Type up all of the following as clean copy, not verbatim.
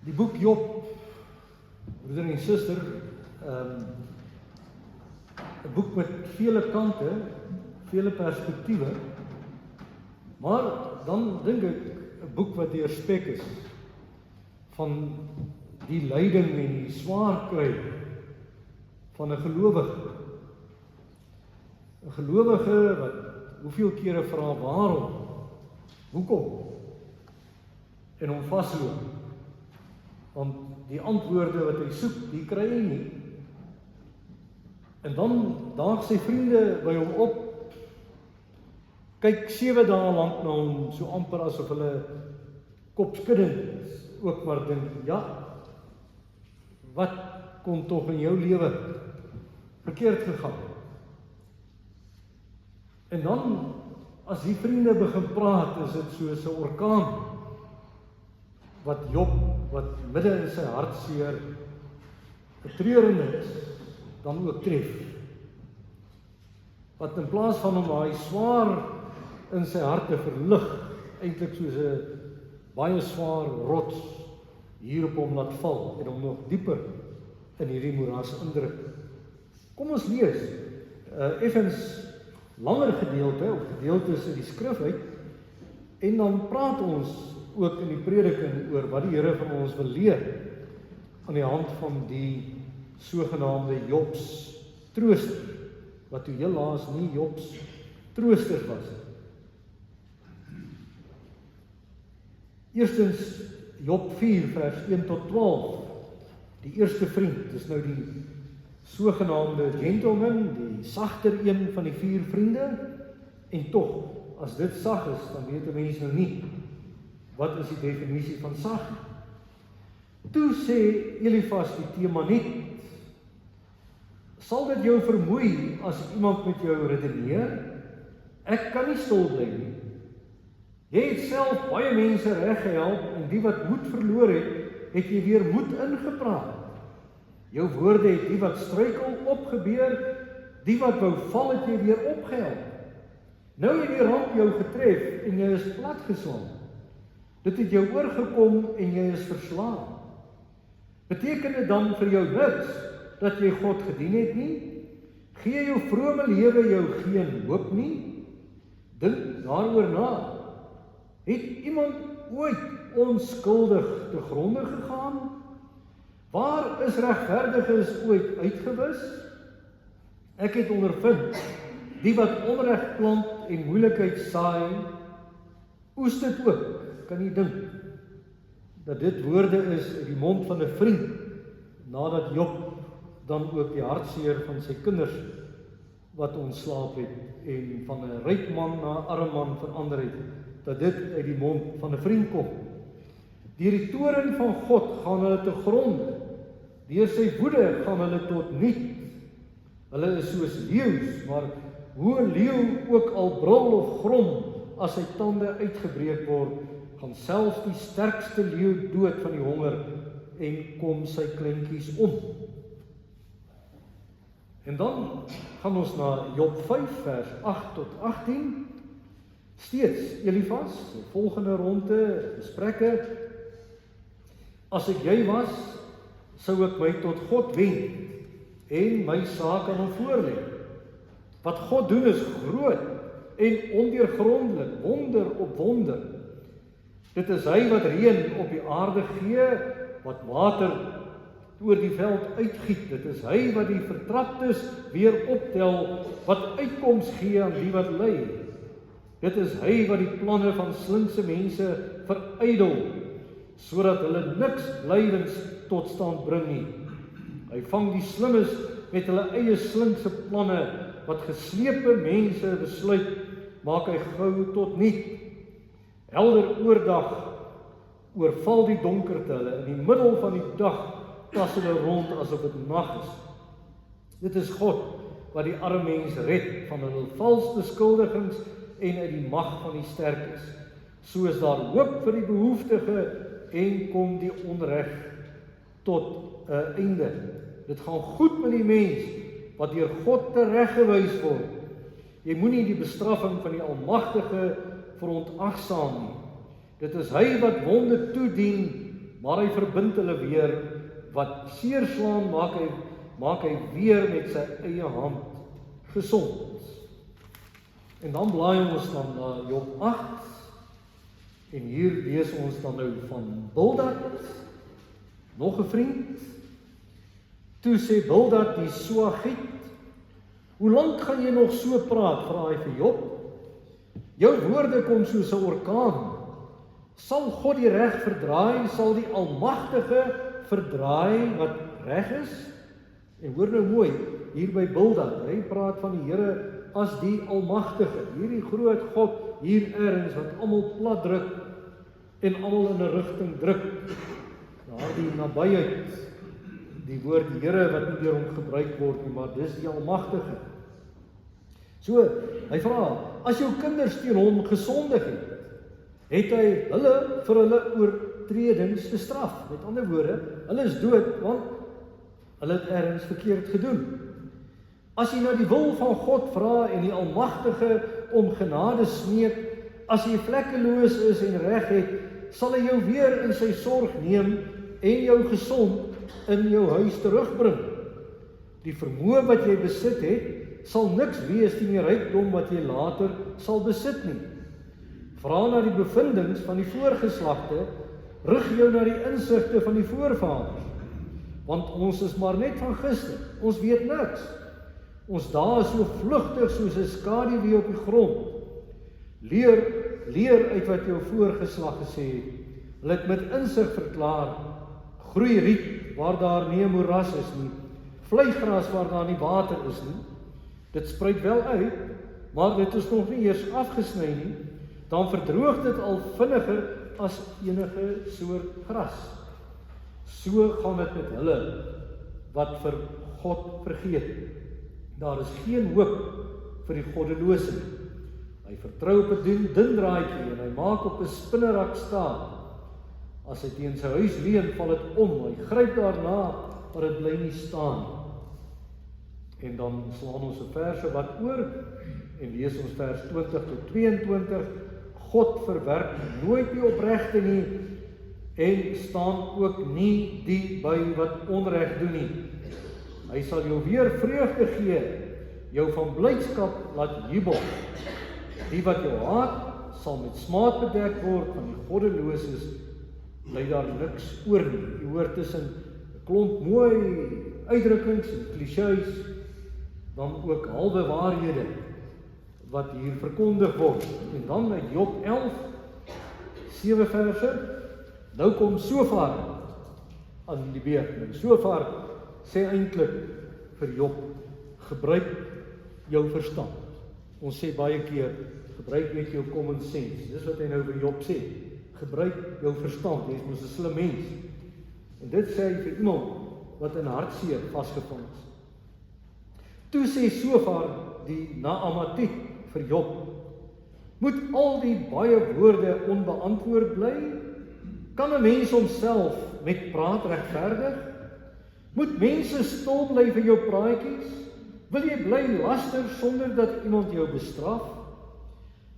Die boek Job, broeder en suster, 'n boek met vele kante, vele perspektiewe, maar dan dink ek 'n boek wat deurspek is van die lyding en die swaar kry van 'n gelowige. 'n Gelowige wat hoeveel kere vra waarom, hoekom, en hom vasloop. Want die antwoorde wat hy soek, die kry hy nie. En dan daag sy vriende by hom op, kyk 7 dae lank na hom, so amper asof hulle kopskuddend ook maar dink, ja, wat kon tog in jou lewe verkeerd gegaan? En dan, as die vriende begin praat, is dit soos 'n orkaan, wat Job, wat midde in sy hartseer, betreurend is, dan ook tref. Wat in plaas van hom daai swaar in sy hart te verlig, eintlik soos 'n baie swaar rots hier op hom laat val, en hom nog dieper in hierdie moeras indruk. Kom ons lees, effens langer gedeelte, of gedeeltes uit die skrif uit, en dan praat ons ook in die prediking oor wat die Here van ons wil leer, aan die hand van die sogenaamde Jobs trooster, wat toe heel laas nie Jobs trooster was. Eerstens Job 4 vers 1 tot 12, die eerste vriend, dis nou die sogenaamde gentleman, die sagter een van die 4 vriende, en tog, as dit sag is, dan weet 'n mens nou nie, wat is die definisie van sag? Toe sê Elifas die Temaniet, sal dit jou vermoei as iemand met jou redeneer? Ek kan nie stil bly nie. Jy het self baie mense reggehelp, en die wat moed verloor het jy weer moed ingepraat. Jou woorde het die wat struikel opgebeur, die wat wou val het jy weer opgehelp. Nou het die ramp jou getref en jy is platgeslaan. Dit het jou oorgekom en jy is verslaan. Beteken dit dan vir jou niks dat jy God gedien het nie? Gee jou vrome lewe jou geen hoop nie? Dink daaroor na. Het iemand ooit onskuldig te gronde gegaan? Waar is regverdiges ooit uitgewis? Ek het ondervind, die wat onreg plant en moeilikheid saai, oes dit ook. Kan jy dink dat dit woorde is uit die mond van 'n vriend, nadat Job dan ook die hartseer van sy kinders wat ontslaap het en van 'n ryk man na 'n arm man verander het, dat dit uit die mond van 'n vriend kom. Deur die toorn van God gaan hulle te gronde, deur sy woede gaan hulle tot niet. Hulle is soos leeu's, maar hoe 'n leeu ook al brul of grom, as sy tande uitgebreek word, gaan selfs die sterkste leeu dood van die honger en kom sy kleintjies om. En dan gaan ons na Job 5 vers 8 tot 18. Steeds Elifas, die volgende ronde gesprekke. As ek jy was, sou ek my tot God wend en my saak aan hom voorlê. Wat God doen is groot en ondeurgrondelik, wonder op wonder. Dit is hy wat reën op die aarde gee, wat water oor die veld uitgiet. Dit is hy wat die vertraptes weer optel, wat uitkoms gee aan die wat ly. Dit is hy wat die planne van slinkse mense verydel, sodat hulle niks blywends tot stand bring nie. Hy vang die slimmes met hulle eie slinkse planne, wat geslepe mense besluit, maak hy gou tot niet. Helder oordag oorval die donkerte hulle, in die middel van die dag tas hulle rond asof dit nag is. Dit is God wat die arme mens red van hulle vals beskuldigings en uit die mag van die sterkes. So is daar hoop vir die behoeftige en kom die onreg tot 'n einde. Dit gaan goed met die mens wat deur God tereggewys word. Jy moenie die bestraffing van die Almagtige verontagsaam nie. Dit is hy wat wonde toedien maar hy verbind hulle weer. Wat seer slaan, maak hy weer met sy eie hand gesond. En dan blaai ons dan na Job 8, en hier lees ons dan nou van Bildad, nog 'n vriend. Toe sê Bildad die Suagiet, hoe lank gaan jy nog so praat, vra hy vir Job? Jou woorde kom soos 'n orkaan. Sal God die reg verdraai? Sal die Almagtige verdraai wat reg is? En hoor nou mooi, hier by Bildad, hy praat van die Here as die Almagtige, hierdie groot God, hier ergens wat almal plat druk, en almal in 'n rigting druk. Daardie nabyheid, die woord Here wat nie deur hom gebruik word nie, maar dis die Almagtige. So, hy vra, as jou kinders teen hom gesondig het hy hulle vir hulle oortredings gestraf. Met ander woorde, hulle is dood, want hulle het ergens verkeerd gedoen. As jy na die wil van God vra en die Almagtige om genade smeek, as jy vlekkeloos is en reg het, sal hy jou weer in sy sorg neem en jou gesond in jou huis terugbring. Die vermoë wat jy besit het, sal niks wees teen die rykdom wat jy later sal besit nie. Vra na die bevindings van die voorgeslagte, rig jou na die insigte van die voorvaders. Want ons is maar net van gister, ons weet niks. Ons dae is so vlugtig soos 'n skaduwee op die grond. Leer uit wat jou voorgeslag gesê het. Hulle het met insig verklaar, groei riet waar daar nie 'n moeras is nie, vlei gras waar daar nie water is nie. Dit spruit wel uit, maar dit is nog nie eers afgesny nie, dan verdroog dit al vinniger as enige soort gras. So gaan dit met hulle wat vir God vergeet. Daar is geen hoop vir die goddelose. Hy vertrou op 'n dun draadjie en hy maak op 'n spinnerak staan. As hy teen sy huis leun, val dit om. Hy gryp daarna, maar dit bly nie staan. En dan slaan ons 'n verse wat oor en lees ons vers 20 tot 22. God verwerp nooit die opregte nie en staan ook nie die by wat onreg doen nie. Hy sal jou weer vreugde gee, jou van blydskap laat jubel. Die wat jou haat, sal met smaad bedek word, van die goddeloses bly daar niks oor nie. Jy hoor tussen 'n klomp mooi uitdrukkings en klisjées, dan ook halwe waarhede wat hier verkondig word. En dan uit Job 11, 7 verse, nou kom Sofar aan die beurt. Sofar sê eintlik vir Job, gebruik jou verstand. Ons sê baie keer, gebruik net jou common sense. Dis wat hy nou vir Job sê. Gebruik jou verstand, jy is mos 'n slim mens. En dit sê hy vir iemand wat in hartseer vasgevang is. Toe sê Sofar die Naamatiet vir Job, moet al die baie woorde onbeantwoord bly? Kan 'n mens homself met praat regverdig? Moet mense stil bly vir jou praatjies? Wil jy bly laster sonder dat iemand jou bestraf?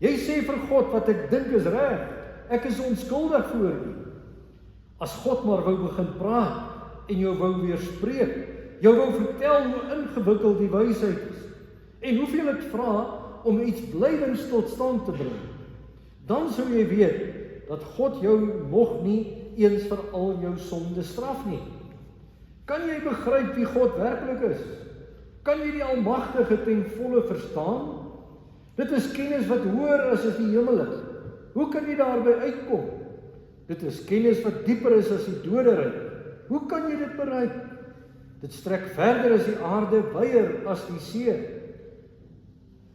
Jy sê vir God, wat ek dink is reg, ek is onskuldig voor U. As God maar wou begin praat en jou wou weerspreek, jou wou vertel hoe ingewikkeld die wysheid is en hoeveel dit vra om iets blywends tot stand te bring, dan sou jy weet dat God jou nog nie eens vir al jou sonde straf nie. Kan jy begryp wie God werklik is? Kan jy die Almagtige ten volle verstaan? Dit is kennis wat hoër is as die hemel is. Hoe kan jy daarby uitkom? Dit is kennis wat dieper is as die doderyk. Hoe kan jy dit bereik? Dit strek verder as die aarde, wyer as die see.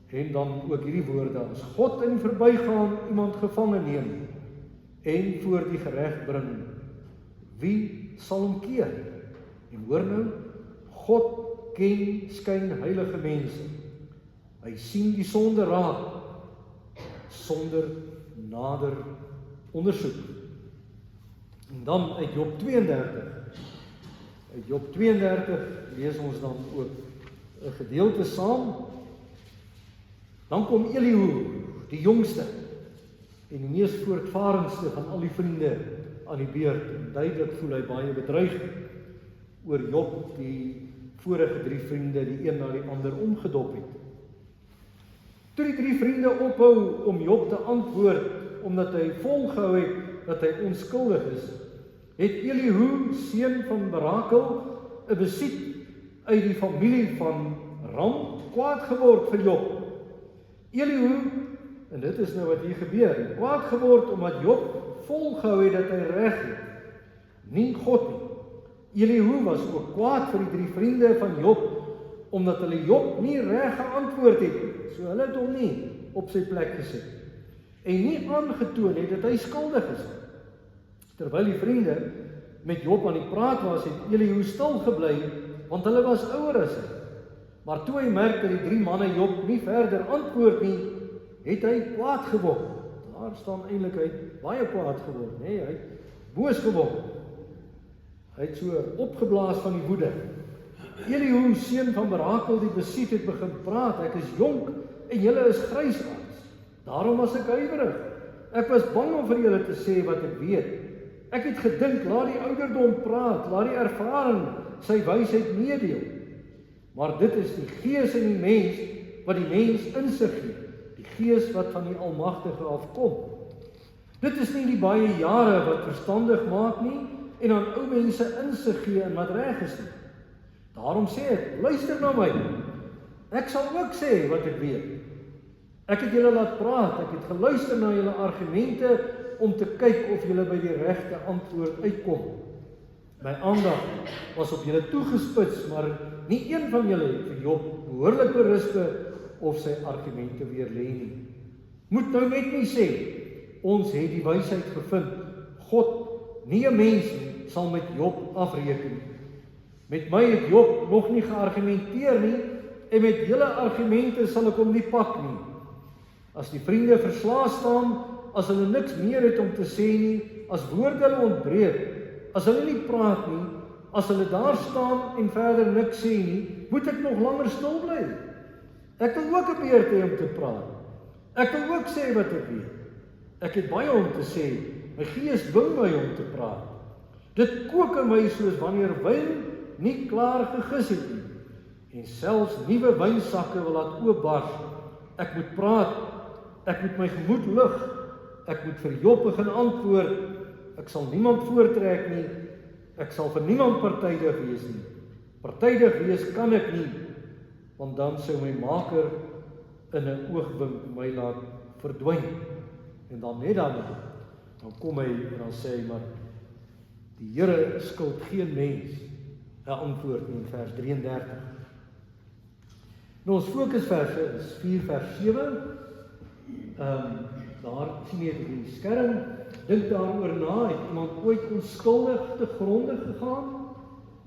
En dan ook hierdie woorde, as God in verbygaan iemand gevange neem en voor die gereg bring, wie sal hom keer? En hoor nou, God ken skynheilige mense. Hy sien die sonde raak sonder nader ondersoek. En dan uit Job 32. Uit Job 32 lees ons dan ook 'n gedeelte saam. Dan kom Elihu, die jongste en die mees voortvarendste van al die vriende aan die beurt. En duidelik voel hy baie bedreig oor Job, die vorige 3 vriende die een na die ander omgedop het. Toe die 3 vriende ophou om Job te antwoord, omdat hy volgehou het dat hy onskuldig is, het Elihu, seun van Barakel, 'n besiet uit die familie van Ram, kwaad geword vir Job. Elihu, en dit is nou wat hier gebeur, kwaad geword omdat Job volgehou het dat hy reg het, nie God nie. Elihu was ook kwaad vir die 3 vriende van Job, omdat hulle Job nie reg geantwoord het, so hulle het hom nie op sy plek gesit, en nie aangetoon het dat hy skuldig is. Terwyl die vriende met Job aan die praat was, het Elihu stil gebly, want hulle was ouer as hy. Maar toe hy merk dat die 3 manne Job nie verder antwoord nie, het hy kwaad geword. Daar staan eintlik hy baie kwaad geword, nee, hy het boos geword. Hy het so opgeblaas van die woede. Elihu, seun van Barakel, die besiet het begin praat, ek is jonk en julle is grysaards. Daarom was ek huiwerig. Ek was bang om vir julle te sê wat ek weet. Ek het gedink, laat die ouderdom praat, laat die ervaring sy wysheid meedeel. Maar dit is die gees in die mens wat die mens insig gee, die gees wat van die Almagtige afkom. Dit is nie die baie jare wat verstandig maak nie en aan ou mense insig gee in wat reg is nie. Daarom sê ek, luister na my. Ek sal ook sê wat ek weet. Ek het julle laat praat, ek het geluister na julle argumente om te kyk of julle by die regte antwoord uitkom. My aandag was op julle toegespits, maar nie een van julle het vir Job behoorlik berispe of sy argumente weerlê nie. Moet nou net nie sê, ons het die wysheid gevind. God, nie 'n mens nie, sal met Job afreken. Met my het Job nog nie geargumenteer nie, en met julle argumente sal ek hom nie pak nie. As die vriende verslae staan, as hulle niks meer het om te sê nie, as woorde hulle ontbreek, as hulle nie praat nie, as hulle daar staan en verder niks sê nie, moet ek nog langer stil bly. Ek wil ook 'n beurt hê om te praat. Ek wil ook sê wat ek weet. Ek het baie om te sê, my gees dwing my om te praat. Dit kook in my soos wanneer wyn nie klaar gegis het nie, en selfs nuwe wynsakke wil laat oopbars. Ek moet praat, ek moet my gemoed lig, ek moet vir Job begin antwoord, ek sal niemand voortrek nie, ek sal vir niemand partydig wees nie. Partydig wees kan ek nie, want dan sou my maker in 'n oogwink my laat verdwyn. En dan net dan kom hy en dan sê hy, maar die Here skuld geen mens 'n antwoord nie, in vers 33. Nou ons fokusverse is 4 vers 7. Daar sien jy op die skerm, dink daaroor na, het iemand ooit onskuldig te gronde gegaan?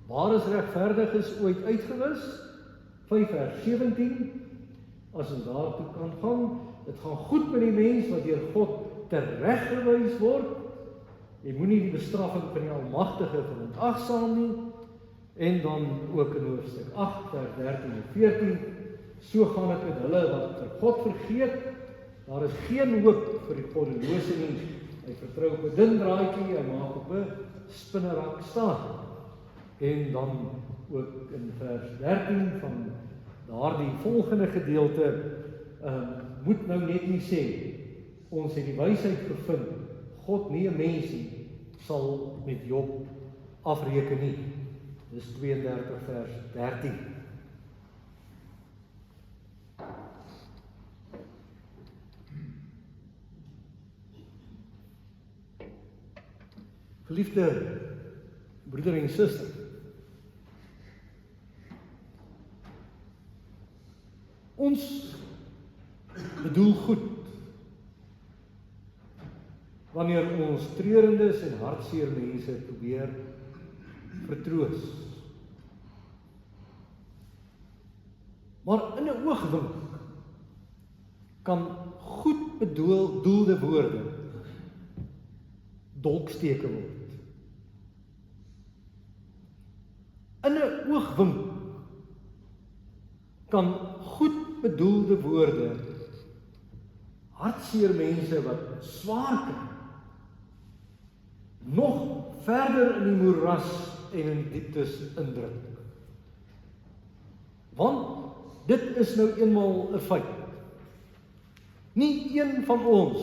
Waar is regverdiges ooit uitgewis? 5 vers 17, as ons daartoe kan gaan, dit gaan goed met die mens wat deur God tereggewys word. Jy moenie die bestraffing van die Almagtige verontagsaam nie. En dan ook in hoofstuk 8 vers 13 en 14, so gaan dit met hulle wat vir God vergeet. Daar is geen hoop vir die goddelose nie. Hy vertrou op 'n dun draadjie, hy maak op 'n spinnerak staan. En dan ook in vers 13 van daardie volgende gedeelte, moet nou net nie sê, ons het die wysheid gevind, God nie 'n mens nie, sal met Job afreken nie. Dis 32 vers 13. Geliefde broeder en suster, ons bedoel goed wanneer ons treurendes en hartseer mense probeer vertroos. Maar in 'n oogwink kan goed bedoelde woorde dolksteke word. In 'n oogwink kan goed bedoelde woorde hartseer mense wat swaar kry, nog verder in die moeras en in dieptes indruk. Want dit is nou eenmaal 'n feit. Nie een van ons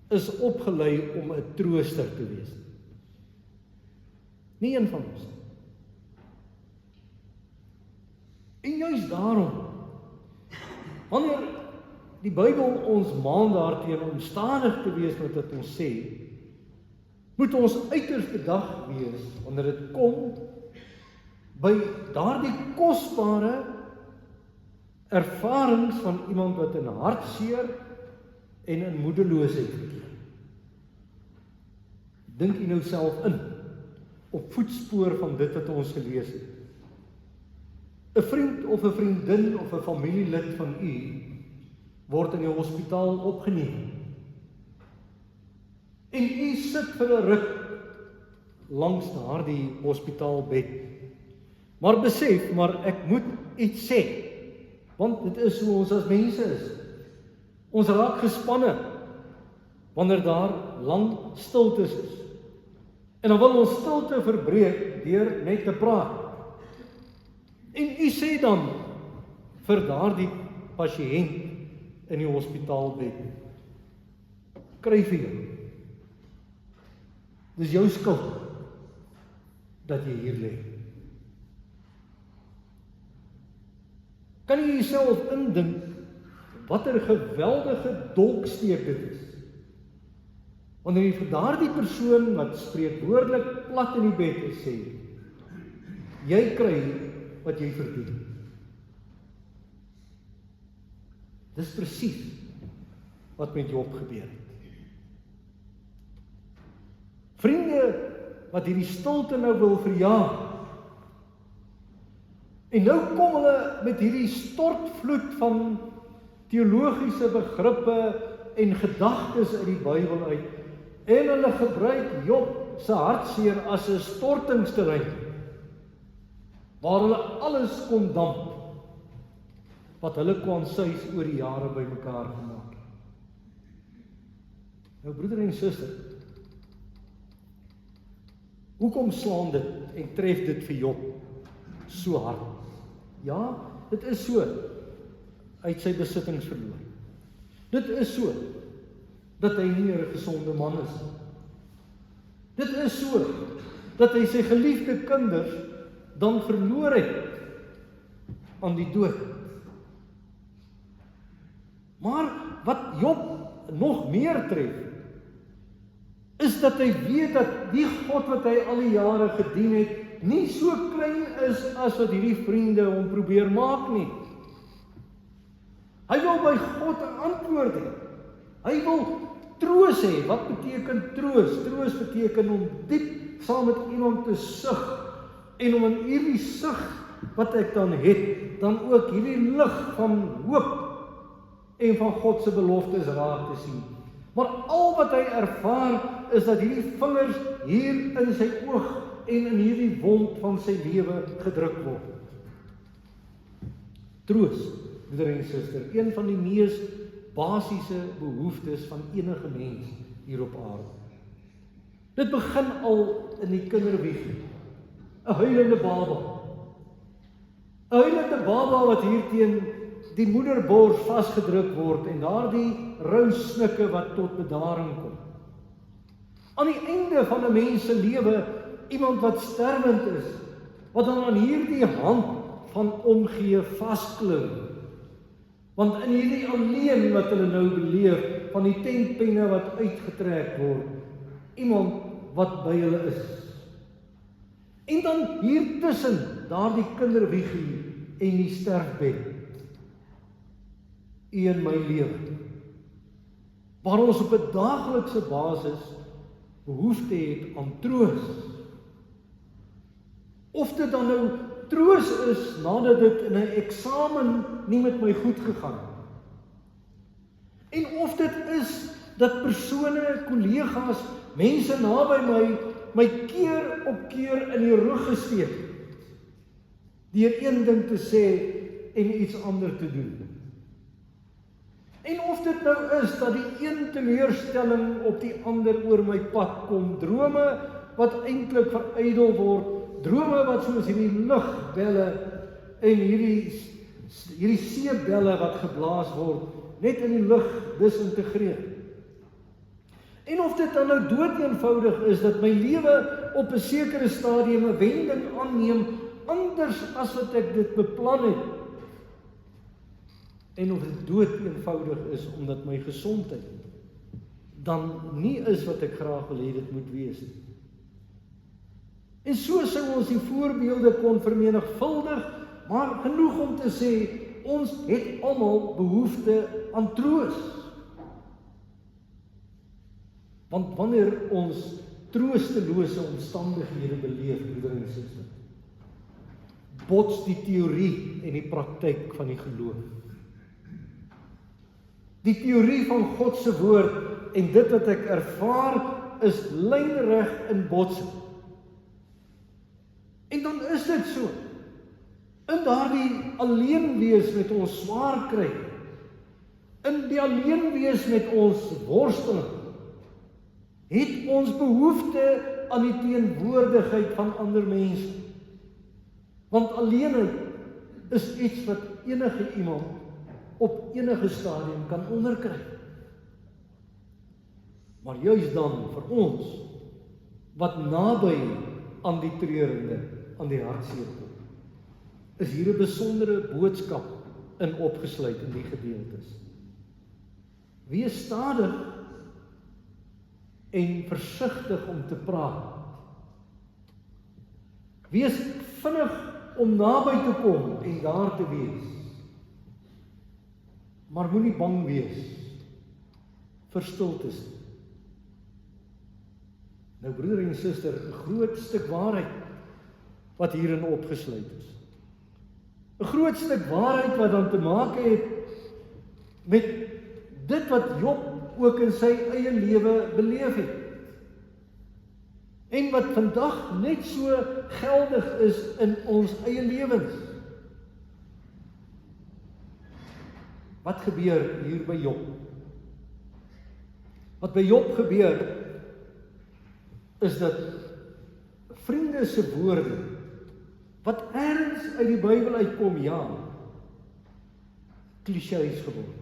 is opgelei om 'n trooster te wees. Nie een van ons. En juist daarom, wanneer die Bybel ons maan daarteen om stadig te wees met wat ons sê, moet ons uiters bedag wees wanneer dit kom by daardie kosbare ervarings van iemand wat in hartseer en in moedeloosheid verkeer. Dink u nou self in, op voetspoor van dit wat ons gelees het. 'n vriend of 'n vriendin of 'n familielid van u word in die hospitaal opgeneem. En u sit vir 'n ruk langs daardie hospitaalbed. Maar besef, maar ek moet iets sê, want dit is hoe ons as mense is. Ons raak gespanne wanneer daar lang stiltes is. En dan wil ons stilte verbreek deur net te praat. En u sê dan vir daardie pasiënt in die hospitaalbed, kry vir jou. Dis jou skuld dat jy hier lê. Kan jy jouself indink watter geweldige dolksteek dit is? Wanneer jy vir daardie persoon wat spreekwoordelik plat in die bed is sê, jy kry wat jy verdien. Dis presies wat met Job gebeur het. Vriende wat hierdie stilte nou wil verjaag. En nou kom hulle met hierdie stortvloed van teologiese begrippe en gedagtes uit die Bybel uit. En hulle gebruik Job se hartseer as 'n stortingsterrein, waar hulle alles kon damp, wat hulle kwansuis oor die jare bymekaar gemaak het. Nou broeder en suster, hoekom slaan dit en tref dit vir Job so hard? Ja, dit is so, uit sy besittings verloor. Dit is so, dat hy nie 'n gesonde man is. Dit is so, dat hy sy geliefde kinders dan verloor het aan die dood. Maar wat Job nog meer tref, is dat hy weet dat die God wat hy al die jare gedien het, nie so klein is as wat hierdie vriende hom probeer maak nie. Hy wil by God 'n antwoord hê. Hy wil troos hê. Wat beteken troos? Troos beteken om diep saam met iemand te sug, en om in hierdie sug wat ek dan het, dan ook hierdie lig van hoop en van God se beloftes raak te sien. Maar al wat hy ervaar is dat hierdie vingers hier in sy oog en in hierdie wond van sy lewe gedruk word. Troos, broeder en suster, een van die mees basiese behoeftes van enige mens hier op aarde. Dit begin al in die kinderwieg. 'n huilende baba. 'n huilende baba wat hier teen die moederbors vasgedruk word en daardie rou snikke wat tot bedaring kom. Aan die einde van 'n mens se lewe, iemand wat sterwend is, wat dan aan hierdie hand van omgee vasklou. Want in hierdie alleen wat hulle nou beleef, van die tentpenne wat uitgetrek word, iemand wat by hulle is. En dan hier tussen, daardie kinderwiegie en die sterfbed. U en my lewe, waar ons op 'n daaglikse basis behoefte het aan troos. Of dit dan nou troos is nadat dit in 'n eksamen nie met my goed gegaan het. En of dit is dat persone, kollegas, mense naby my keer op keer in die rug gesteek het, deur een ding te sê en iets ander te doen. En of dit nou is dat die een teleurstelling op die ander oor my pad kom, drome wat eintlik verydel word, drome wat soos hierdie ligbelle en hierdie seebelle wat geblaas word, net in die lug disintegreer. En of dit dan nou doodeenvoudig is dat my lewe op 'n sekere stadium 'n wending aanneem, anders as wat ek dit beplan het. En of dit doodeenvoudig is omdat my gesondheid dan nie is wat ek graag wil hê dit moet wees nie. En so sou ons die voorbeelde kon vermenigvuldig, maar genoeg om te sê, ons het almal behoefte aan troos. Want wanneer ons troostelose omstandighede beleef, broeder en suster, bots die teorie en die praktyk van die geloof. Die teorie van God se woord en dit wat ek ervaar is lynreg in botsing. En dan is dit so. In daardie alleen wees met ons swaar kry, in die alleen wees met ons worsteling, het ons behoefte aan die teenwoordigheid van ander mense. Want alleenheid is iets wat enige iemand op enige stadium kan onderkry. Maar juis dan vir ons, wat naby aan die treurende, aan die hartseer kom, is hier 'n besondere boodskap in opgesluit in die gedeeltes. Wees stadig en versigtig om te praat. Wees vinnig om naby te kom en daar te wees. Maar moenie bang wees vir stiltes nie. Nou broer en suster, 'n groot stuk waarheid wat hierin opgesluit is. 'n Groot stuk waarheid wat dan te maak het met dit wat Job ook in sy eie lewe beleef het. En wat vandag net so geldig is in ons eie lewens. Wat gebeur hier by Job? Wat by Job gebeur, is dat vriende se woorde, wat ergens uit die Bybel uitkom, ja, klisjées geword.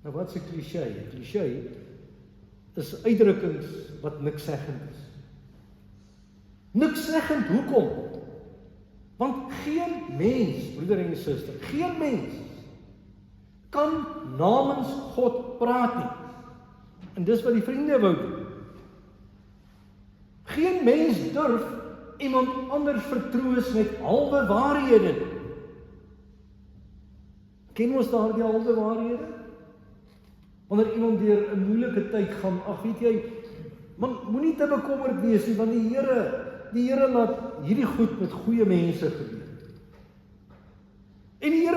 Nou wat is 'n klisjé? 'n Klisjé is uitdrukkings wat nikszeggend is. Nikszeggend, hoekom? Want geen mens, broeder en suster, geen mens kan namens God praat nie. En dis wat die vriende wou doen. Geen mens durf iemand anders vertroos met halwe waarhede. Ken ons daardie halwe waarhede? Wanneer iemand deur 'n moeilike tyd gaan, ag weet jy, man, moenie te bekommerd wees nie, want die Here laat hierdie goed met goeie mense gebeur. En die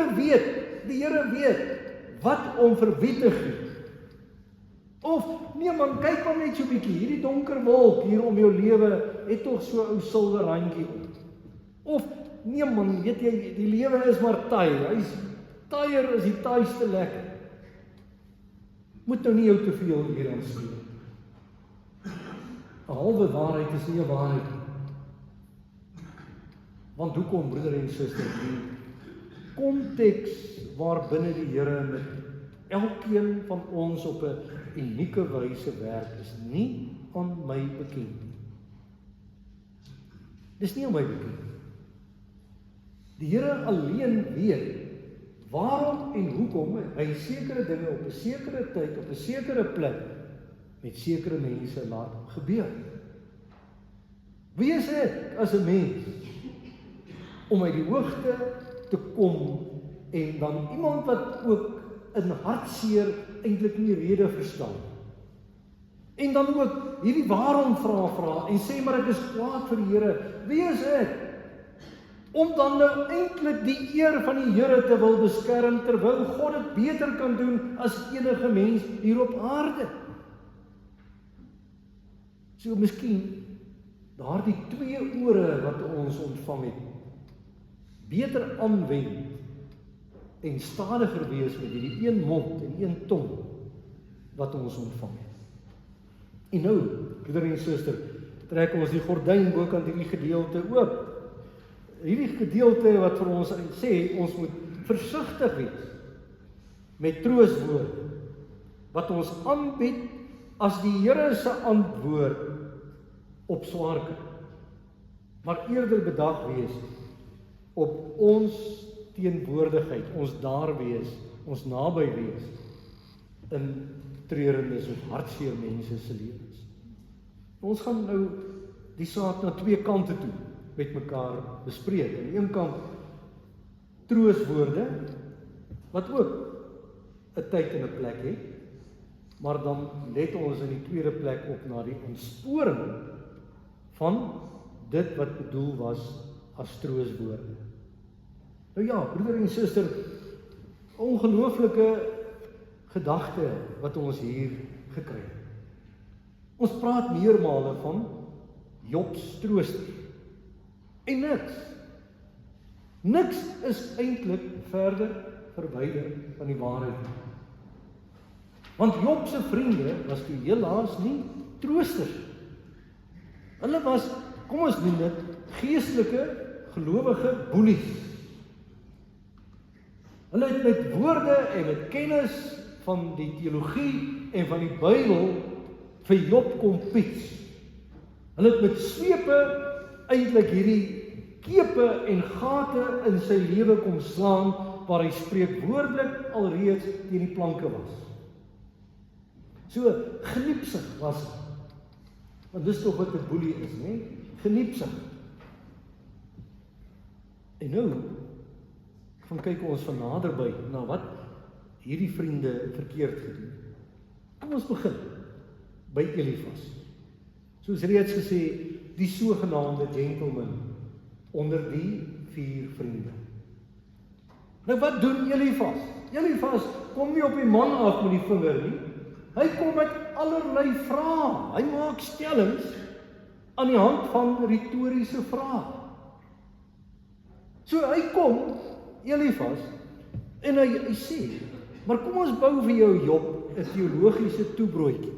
Here weet wat om vir wie te gee. Of, nee man, kyk maar net so 'n bietjie, hierdie donker wolk hier om jou lewe het tog so 'n ou silwer randjie op. Of, nee man, weet jy, die lewe is maar taai, taaier is die taaiste lekker. Moet nou nie jou te veel hier aan speel. 'n Halwe waarheid is nie 'n waarheid nie. Want hoekom, broeder en suster, die konteks waarbinne die Here met elkeen van ons op 'n unieke wyse werk, is nie aan my bekend nie. Dis nie aan my bekend nie. Die Here alleen weet waarom en hoekom hy sekere dinge op 'n sekere tyd, op 'n sekere plek met sekere mense laat gebeur. Wie is ek as 'n mens om uit die hoogte te kom en dan iemand wat ook in hartseer eintlik nie rede verstaan, en dan ook hierdie waarom vra en sê maar ek is kwaad vir die Here. Wie is ek om dan nou eintlik die eer van die Here te wil beskerm, terwyl God dit beter kan doen as enige mens hier op aarde? So miskien daardie 2 ore wat ons ontvang het, beter aanwend en stadiger wees met hierdie een mond en een tong wat ons ontvang het. En nou, broeder en suster, trek ons die gordyn bokant hierdie gedeelte oop. Hierdie gedeelte wat vir ons sê, ons moet versigtig wees met troostwoorde, wat ons aanbied as die Here se antwoord op swaar kry. Maar eerder bedag wees op ons teenwoordigheid, ons daar wees, ons naby wees in treurendes of hartseer mense se lewens. Ons gaan nou die saak na twee kante toe met mekaar bespreek. Aan die een kant troostwoorde wat ook 'n tyd en 'n plek het, maar dan let ons in die tweede plek op na die ontsporing van dit wat bedoel was as troostwoorde. Nou ja, broeder en suster, ongelooflike gedagte wat ons hier gekry het. Ons praat meermale van Job se trooster. En niks is eintlik verder verwyder van die waarheid. Want Job se vriende was toe helaas nie troosters. Hulle was, kom ons noem dit, geestelike, gelowige boelies. Hulle het met woorde en met kennis van die teologie en van die Bybel vir Job kom piets. Hulle het met swepe eintlik hierdie kepe en gate in sy lewe kom slaan, waar hy spreekwoordelik alreeds teen die planke was. So geniepsig was hy. Want dis tog wat 'n boelie is, né? Geniepsig. En nou gaan kyk ons van naderby na wat hierdie vriende verkeerd gedoen. Kom ons begin by Elifas. Soos reeds gesê, die sogenaamde gentleman onder die 4 vriende. Nou wat doen Elifas? Elifas kom nie op die man af met die vinger nie. Hy kom met allerlei vrae. Hy maak stellings aan die hand van retoriese vrae. So hy kom, Elifas, en hy sê, maar kom ons bou vir jou Job 'n teologiese toebroodjie.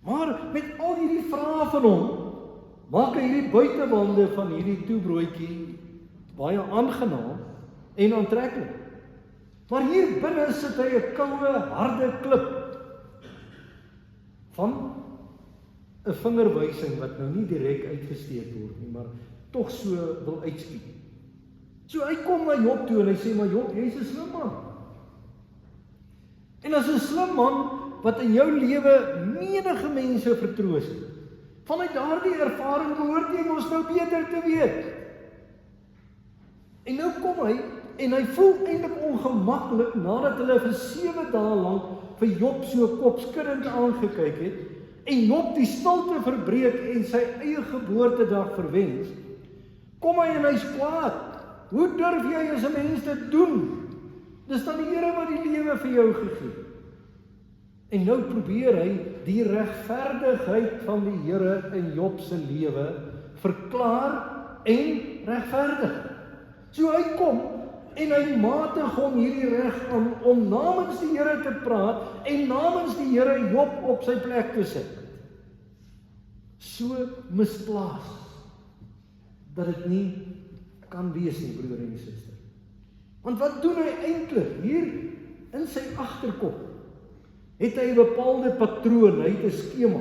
Maar met al hierdie vrae van hom, maak hy hierdie buitewande van hierdie toebroodjie baie aangenaam en aantreklik. Maar hier binne sit hy 'n koue, harde klip van 'n vingerwysing wat nou nie direk uitgesteek word nie, maar tog so wil uitskiet. So hy kom na Job toe en hy sê, maar Job, jy's 'n slim man. En as 'n slim man wat in jou lewe menige mense vertroos het, vanuit daardie ervaring behoort jy mos nou beter te weet. En nou kom hy en hy voel eintlik ongemaklik nadat hulle vir 7 dae lank vir Job so kopskuddend aangekyk het en Job die stilte verbreek en sy eie geboortedag verwens. Kom hy en hy's kwaad. Hoe durf jy as 'n mens dit doen? Dis dan die Here wat die lewe vir jou gegee het. En nou probeer hy die regverdigheid van die Here in Job se lewe verklaar en regverdig. So hy kom en hy matig hom hierdie reg aan om namens die Here te praat en namens die Here Job op sy plek te sit. So misplaas dat dit nie kan wees nie, broeder en suster. Want wat doen hy eintlik? Hier in sy agterkop het hy 'n bepaalde patroon, hy het 'n skema.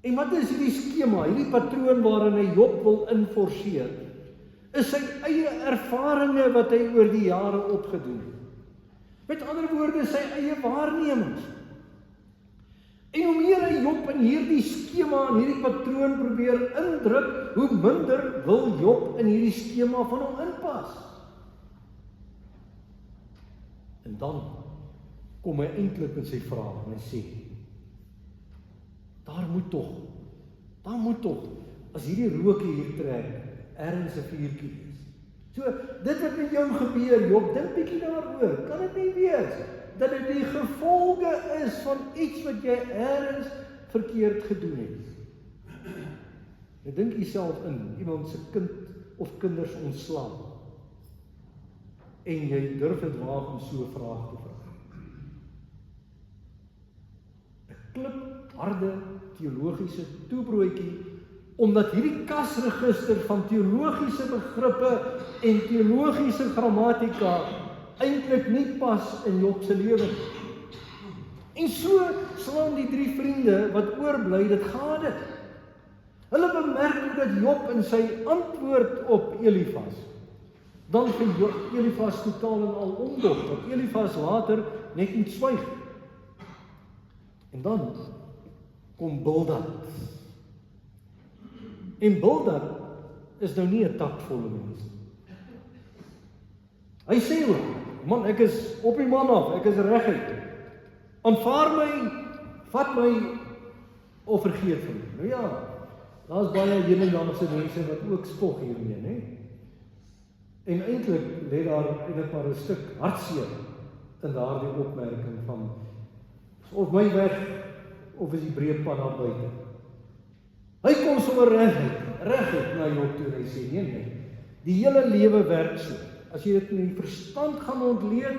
En wat is hierdie skema? Hierdie patroon waarin hy Job wil inforceer, is sy eie ervarings wat hy oor die jare opgedoen het. Met ander woorde, sy eie waarnemings. En hoe meer hy Job in hierdie skema en hierdie patroon probeer indruk, hoe minder wil Job in hierdie skema van hom inpas. En dan kom hy eintlik in sy vraag en hy sê, daar moet tog, as hierdie rookie hier trek, ergens 'n vuurtjie is. So, dit wat met jou gebeur, Job, dink bietjie daaroor, kan dit nie wees dat dit die gevolge is van iets wat jy ergens verkeerd gedoen het. Jy dink jouself in, iemand se kind of kinders ontslaan. en jy durf dit waag om so 'n vraag te vra. 'n Klipharde teologiese toebroodjie, omdat hierdie kasregister van teologiese begrippe en teologiese grammatika eintlik nie pas in Job se lewe nie. En so slaan die 3 vriende wat oorbly dit gade. Hulle bemerk dat Job in sy antwoord op Elifas dan vir Elifas totaal en al omdop, dat Elifas later net moet swyg. En dan kom Bildad. En Bildad is nou nie 'n takvolle mens. Hy sê ook, man, ek is op die man af, ek is reguit. Aanvaar my, vat my, of vergeet van my. Nou ja, daar is baie hedendaagse mense wat ook spog hiermee, né? En eintlik lê daar eintlik maar 'n stuk hartseer in daardie opmerking van, of my weg, of is die breedpad daar buite. Hy kom sommer reguit na Job toe, hy sê, nee, die hele lewe werk so. As jy dit in die verstand gaan ontleed,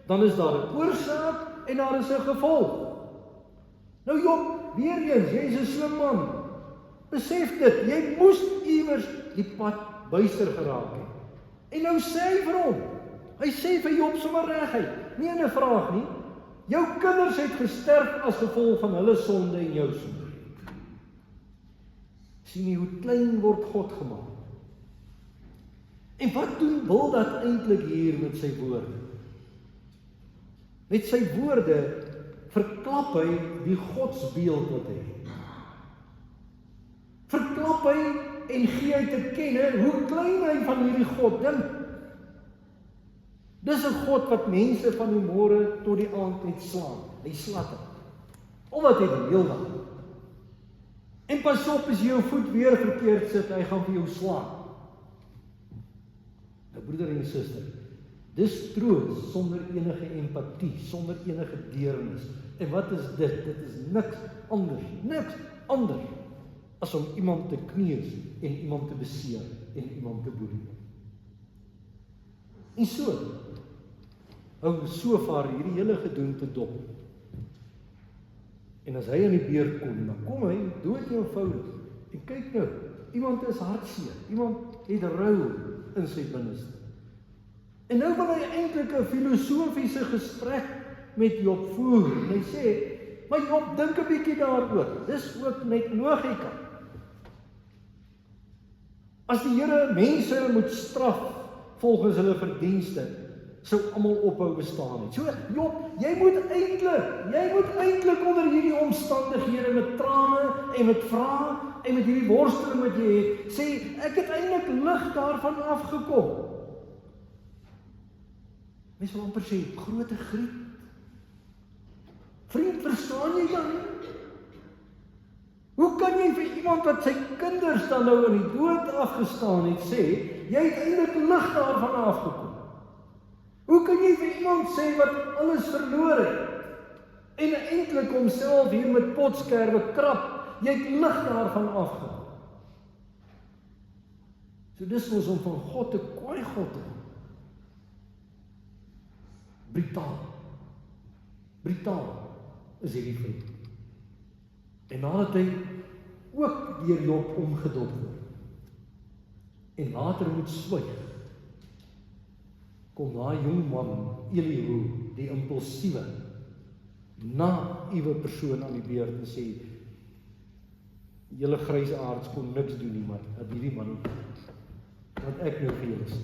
dan is daar 'n oorsaak en daar is 'n gevolg. Nou Job, weer eens, jy is 'n slim man. Besef dit, jy moes iewers die pad buister geraak het. En nou sê hy vir hom, hy sê vir Job sommer reguit, nie 'n vraag nie, jou kinders het gesterf as gevolg van hulle sonde en jou sonde. Sien jy hoe klein word God gemaak? En wat doen Bildad eintlik hier met sy woorde? Met sy woorde verklap hy die godsbeeld wat hy het. Verklap hy en gee hy te kenne hoe klein hy van hierdie God dink. Dis 'n God wat mense van die môre tot die aand net slaan. Hy slaat dit. Omdat hy die heel dag. En pas op as jy jou voet weer verkeerd sit, hy gaan vir jou slaan. Nou broeder en suster, dis troos sonder enige empatie, sonder enige deernis. En wat is dit? Dit is niks anders as om iemand te kneus en iemand te beseer en iemand te boelie. En so hou Sofar hierdie hele gedoente dop. En as hy aan die beurt kom, dan kom hy dood eenvoudig. En kyk nou, iemand is hartseer, iemand het rou in sy binneste. En nou wil hy eintlik 'n filosofiese gesprek met Job voer. En hy sê, maar Job, dink 'n bietjie daaroor. Dis ook net logika. As die Here mense moet straf volgens hulle verdienste, sou almal ophou bestaan het. So Job, jy moet eintlik onder hierdie omstandighede met trane en met vrae en met hierdie worsteling wat jy het, sê ek het eintlik lig daarvan afgekom. Mens wil amper sê, grote griep. Vriend, verstaan jy dan? Hoe kan jy vir iemand wat sy kinders dan nou in die dood afgestaan het sê, jy het eintlik lig daarvan afgekom? Hoe kan jy vir iemand sê wat alles verloor het en eintlik homself hier met potskerwe krap, jy het lig daarvan afgekom? So dis ons om van God te kwaai God te doen. Brutaal is hierdie vriend. En nadat hy ook deur Job omgedop word en later moet swyg, kom daai jong man Elihu, die impulsiewe, naïewe persoon aan die beurt en sê, julle grysaards kon niks doen nie, maar dat hierdie man wat ek nou vir julle sê.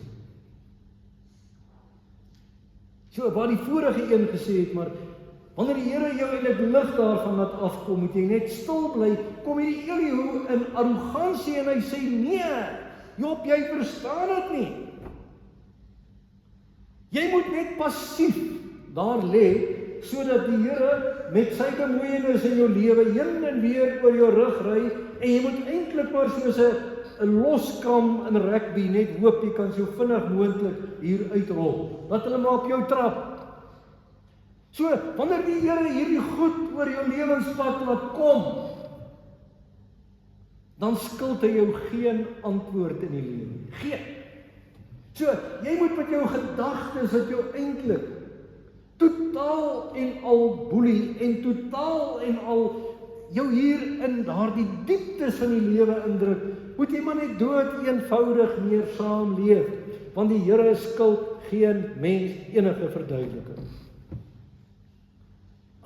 So waar die vorige een gesê het, maar wanneer die Here jou eintlik lig daarvan laat afkom, moet jy net stil bly, kom hierdie Elihu in arrogansie en hy sê, nee, Job, jy verstaan dit nie. Jy moet net passief daar lê, sodat die Here met sy bemoeienis in jou lewe heen en weer oor jou rug ry, en jy moet eintlik maar soos 'n loskam in rugby net hoop jy kan so vinnig moontlik hier uitrol. Laat hulle maar op jou trap. So, wanneer die Here hierdie goed oor jou lewenspad laat kom, dan skuld hy jou geen antwoord in die lewe. Geen. So, jy moet met jou gedagtes wat jou eintlik totaal en al boelie en totaal en al jou hier in daardie dieptes van die lewe indruk, moet jy maar net dood eenvoudig meer saamleef, want die Here skuld geen mens enige verduideliking.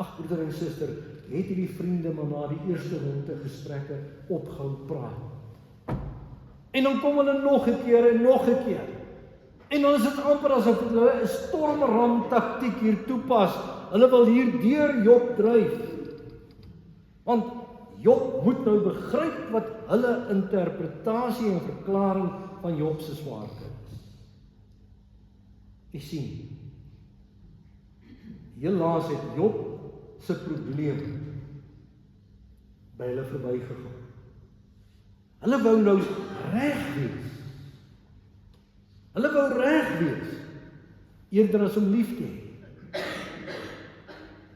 Ag broeder en suster, het hierdie vriende maar na die eerste ronde gesprekke opgehou praat. En dan kom hulle nog 'n keer en nog 'n keer. En dan is dit amper asof hulle 'n stormram taktiek hier toepas. Hulle wil hier deur Job dryf. Want Job moet nou begryp wat hulle interpretasie en verklaring van Job se swaarkry is. Jy sien, helaas het Job se probleem by hulle verbygegaan. Hulle wou nou reg wees. Hulle wou reg wees, eerder as om lief te hê.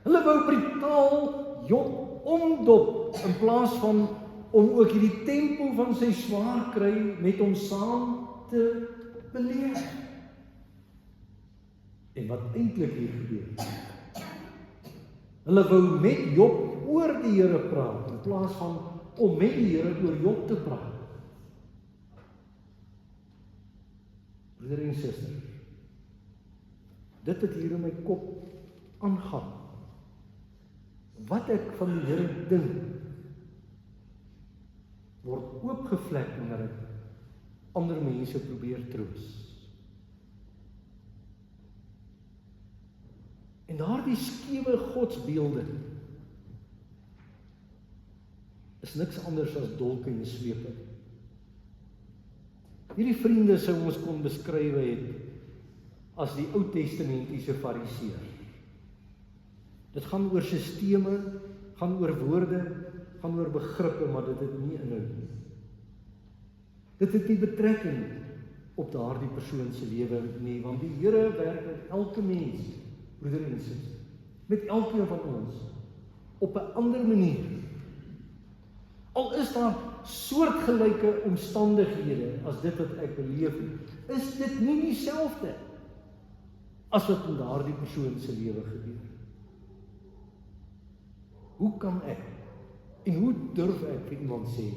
Hulle wou brutaal Job omdop, in plaas van om ook hierdie tempo van sy swaar kry met hom saam te beleef. En wat eintlik hier gebeur? Hulle wou met Job oor die Here praat, in plaas van om met die Here oor Job te praat. Broeder en suster, dit wat hier in my kop aangaan, wat ek van die Here dink, word oopgevlek wanneer ek ander mense probeer troos. En daardie skewe godsbeelde is niks anders as dolke en slepe. Hierdie vriende sou ons kon beskryf het as die Ou Testamentiese Fariseërs. Dit gaan oor sisteme, gaan oor woorde, gaan oor begrippe, maar dit het nie inhoud nie. Dit het nie betrekking op daardie persoon se lewe nie, want die Here werk met elke mens, broeder en suster, met elkeen van ons, op 'n ander manier. Al is daar soortgelyke omstandighede as dit wat ek beleef, is dit nie dieselfde as wat in daardie persoon se lewe gebeur. Hoe kan ek en hoe durf ek vir iemand sê,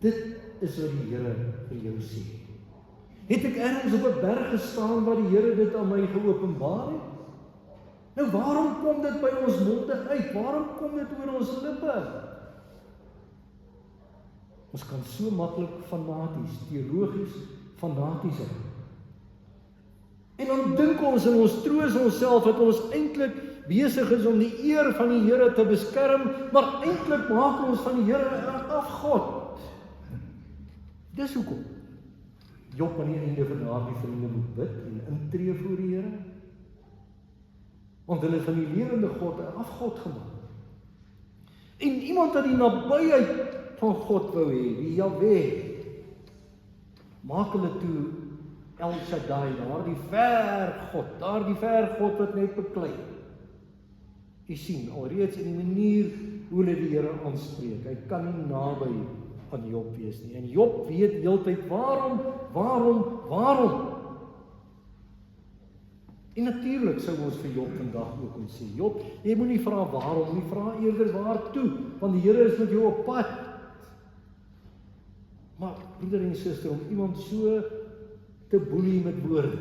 dit is wat die Here vir jou sê? Het ek ergens op 'n berg gestaan waar die Here dit aan my geopenbaar het? Nou waarom kom dit by ons monde uit? Waarom kom dit oor ons lippe? Ons kan so maklik fanaties, teologies fanaties raak. En dan dink ons en ons troos onsself dat ons eintlik besig is om die eer van die Here te beskerm, maar eintlik maak ons van die Here 'n afgod. Dis hoekom Job aan die einde van daardie vriende moet bid en intree voor die Here. Want hulle het van die lewende God 'n afgod gemaak. En iemand wat die nabyheid van God wou hê, die Jahwe, maak hulle toe El Shaddai, daardie ver God wat net beklei. Jy sien, alreeds in die manier hoe hulle die Here aanspreek, hy kan nie naby aan Job wees nie. En Job weet heeltyd, waarom? En natuurlik sou ons vir Job vandag ook kon sê, Job, jy moenie vra waarom nie, vra eerder waartoe, want die Here is met jou op pad. Maar broeder en suster, om iemand so te boelie met woorde,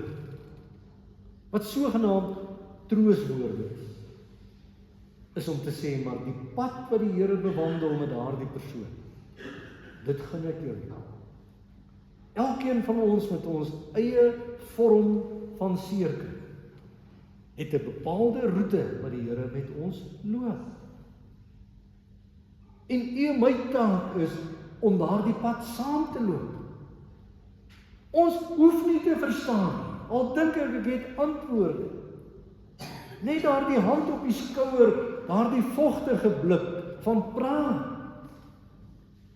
wat sogenaamd trooswoorde is om te sê, maar die pad wat die Here bewandel met daardie persoon, dit gun ek jou. Elkeen van ons met ons eie vorm van seerkry, het 'n bepaalde roete wat die Here met ons loop. En my taak is om daardie pad saam te loop. Ons hoef nie te verstaan, al dink ek het antwoorde. Net daardie hand op die skouer, daardie vogtige blik van praat.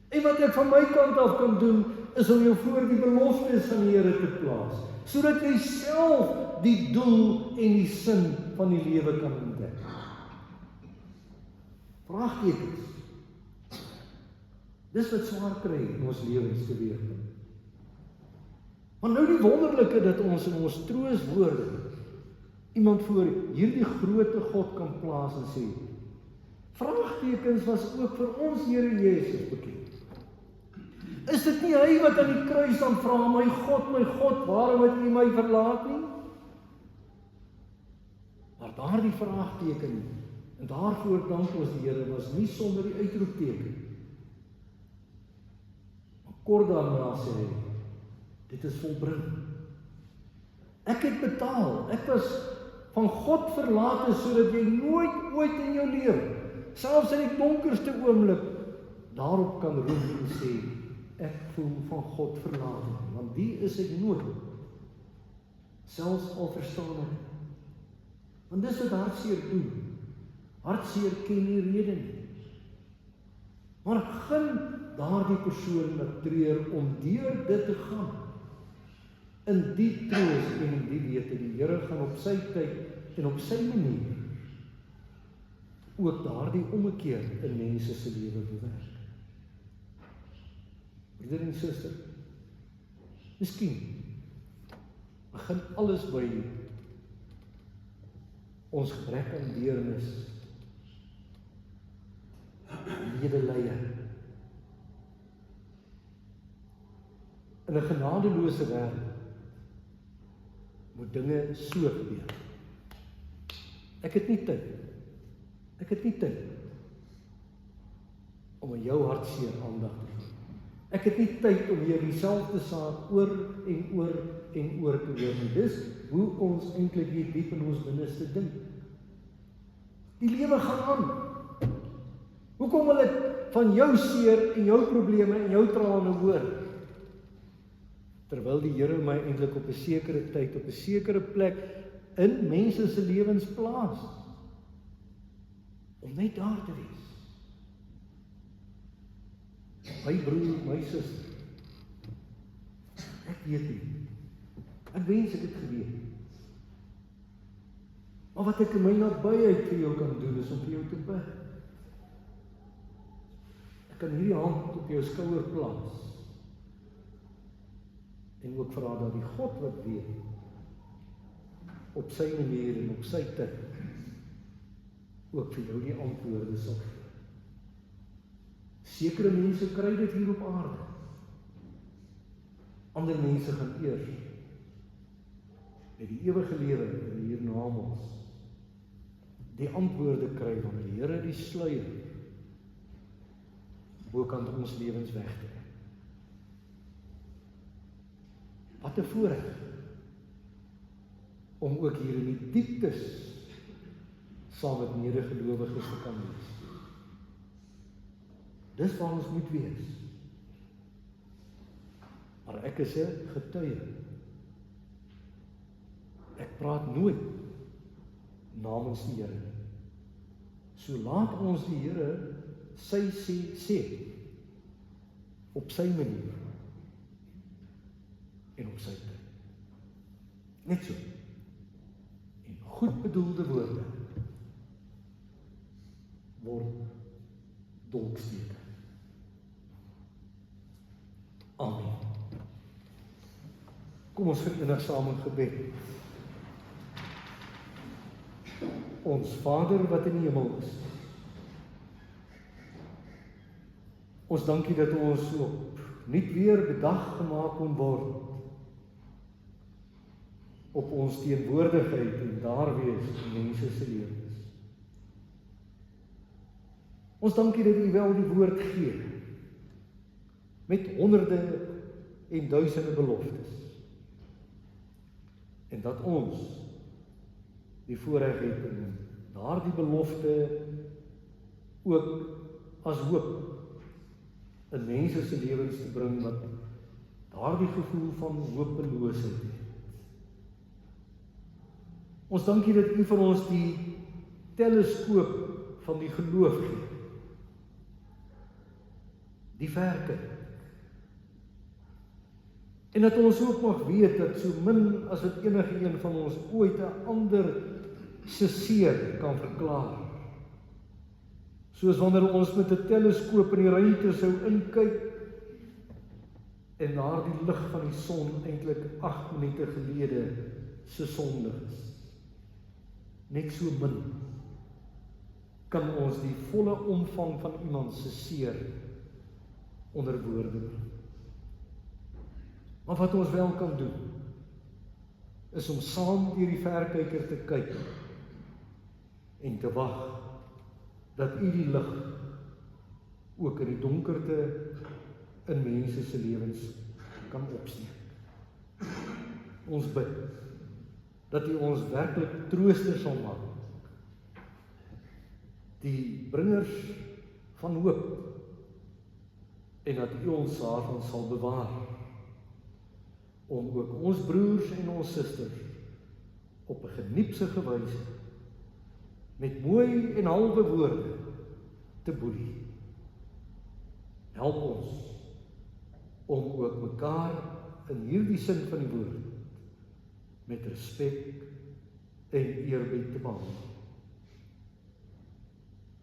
En wat ek van my kant af kan doen, is om jou voor die beloftes van die Here te plaas, sodat jy self die doel en die sin van die lewe kan ontdek. Vraagtekens. Dis wat swaar kry in ons lewens teweeg bring. Maar nou die wonderlike dat ons in ons trooswoorde iemand voor hierdie groote God kan plaas en sê, vraagtekens was ook vir ons Here Jesus bekend. Is dit nie hy wat aan die kruis dan vra, my God, waarom het U my verlaat nie? Maar daardie vraagteken, en daarvoor dank ons die Here, was nie sonder die uitroepteken. Maar kort daarna sê hy, dit is volbring. Ek het betaal, ek was van God verlate, sodat jy nooit ooit in jou lewe, selfs in die donkerste oomblik, daarop kan roep en sê, ek voel van God verlate, want die is ek nooit, selfs al verstaan ek. Want dis wat hartseer doen. Hartseer ken nie rede nie. Maar gun daardie persoon wat treur om deur dit te gaan. In die troos en in die wete, die Here gaan op sy tyd en op sy manier ook daardie ommekeer in mense se lewe bewerk. Broeder en suster, miskien begin alles by ons gebrek aan deernis, medelee. In 'n genadeloose wêreld moet dinge so gebeur. Ek het nie tyd om aan jou hartseer aandag te gee. Ek het nie tyd om hier dieselfde saak oor en oor en oor te hoor nie. Dis hoe ons eintlik hier diep in ons binneste dink. Die lewe gaan aan. Hoekom wil ek van jou seer en jou probleme en jou trane hoor? Terwyl die Here my eintlik op 'n sekere tyd, op 'n sekere plek in mense se lewens plaas. Om net daar te wees. My broer, my suster, ek weet nie. Ek wens ek het geweet. Maar wat ek in my nabyheid vir jou kan doen, is om vir jou te bid. Ek kan hierdie hand op jou skouer plaas. En ook vra dat die God wat weet, op sy manier en op sy tyd, ook vir jou die antwoorde sal gee. Sekere mense kry dit hier op aarde. Ander mense gaan eers met die ewige lewe in hiernamaals die antwoorde kry wanneer die Here die sluier bokant ons lewens wegtrek. Wat 'n voorreg om ook hier in die dieptes saam met medegelowiges te kan wees. Dis waar ons moet wees. Maar ek is 'n getuie. Ek praat nooit namens die Here. So laat ons die Here sy sê op sy manier en op sy tyd. Net so. En goed bedoelde woorde word dolksteke. Amen. Kom ons verenig saam in gebed. Ons Vader wat in die hemel is. Ons dankie dat ons op nuut weer bedag gemaak kon word op ons teenwoordigheid en daar wees in mense se lewens. Ons dankie dat U wel die woord gee met honderde en duisende beloftes. En dat ons die voorreg het om daardie belofte ook as hoop in mense se lewens te bring wat daardie gevoel van hopeloosheid het. Ons dankie dat U vir ons die teleskoop van die geloof gee. Die verkyk. En dat ons ook mag weet dat so min as wat enige een van ons ooit 'n ander se seer kan verklaar. Soos wanneer ons met 'n teleskoop in die ruimte sou inkyk en daardie lig van die son eintlik 8 minute gelede se sonlig is. Net so min kan ons die volle omvang van iemand se seer onder woorde bring. Maar wat ons wel kan doen, is om saam deur die verkyker te kyk en te wag dat U die lig ook in die donkerte in mense se lewens kan opsteek. Ons bid dat U ons werklik troosters sal maak, die bringers van hoop, en dat U ons daarvan sal bewaar, om ook ons broers en ons susters op 'n geniepsige wyse met mooi en halwe woorde te boei. Help ons om ook mekaar in hierdie sin van die woord met respek en eerbied te behandel.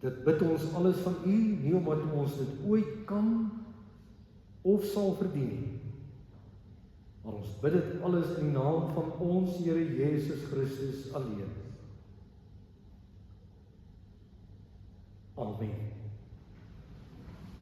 Dit bid ons alles van U, nie omdat ons dit ooit kan of sal verdien nie, maar ons bid dit alles in die naam van ons Here Jesus Christus alleen. Amen.